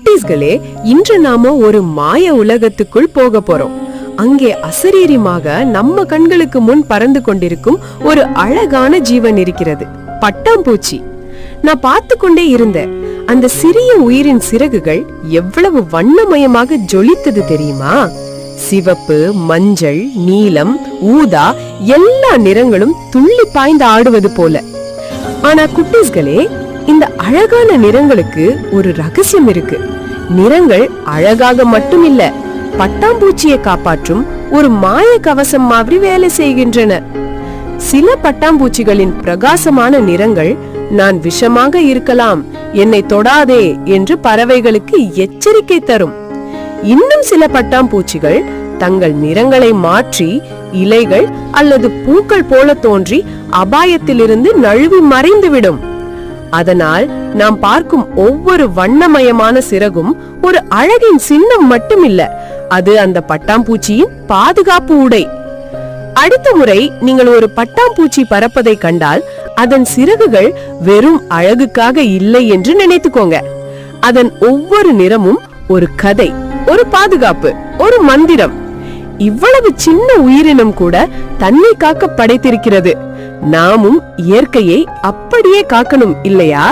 குட்டீஸ்களே, இன்று நாம ஒரு மாய உலகத்துக்குள் போக போறோம். அங்கே அசரீரியமாக நம்ம கண்களுக்கு முன் பறந்து கொண்டிருக்கும் ஒரு அழகான ஜீவன் இருக்கிறது, பட்டாம்பூச்சி. நான் பார்த்து கொண்டே இருந்தேன். அந்த சிறிய உயிரின் சிறகுகள் எவ்வளவு வண்ணமயமாக ஜொலித்தது தெரியுமா? சிவப்பு, மஞ்சள், நீலம், ஊதா எல்லா நிறங்களும் துள்ளி பாய்ந்து ஆடுவது போல. ஆனா குட்டீஸ்களே, இந்த அழகான நிறங்களுக்கு ஒரு ரகசியம் இருக்கு. நிறங்கள் அழகாக மட்டும் இல்ல, பட்டாம்பூச்சியை காப்பாற்றும் ஒரு மாய கவசம் மாதிரி வேலை செய்கின்றன. சில பட்டாம்பூச்சிகளின் பிரகாசமான நிறங்கள் நான் விஷமாக இருக்கலாம், என்னை தொடாதே என்று பறவைகளுக்கு எச்சரிக்கை தரும். இன்னும் சில பட்டாம்பூச்சிகள் தங்கள் நிறங்களை மாற்றி இலைகள் அல்லது பூக்கள் போல தோன்றி அபாயத்திலிருந்து நழுவி மறைந்துவிடும். அதனால் நாம் பார்க்கும் ஒவ்வொரு வண்ணமயமான சிறகும் ஒரு அழகின் சின்னம் மட்டுமில்ல, அது அந்த பட்டாம்பூச்சியின் பாதுகாப்பு உடை. அடுத்த முறை நீங்கள் ஒரு பட்டாம்பூச்சி பறப்பதை கண்டால் அதன் சிறகுகள் வெறும் அழகுக்காக இல்லை என்று நினைத்துக்கோங்க. அதன் ஒவ்வொரு நிறமும் ஒரு கதை, ஒரு பாதுகாப்பு, ஒரு மந்திரம். இவ்வளவு சின்ன உயிரினம் கூட தன்னை காக்க படைத்திருக்கிறது. நாமும் இயற்கையை அப்படியே காக்கணும், இல்லையா?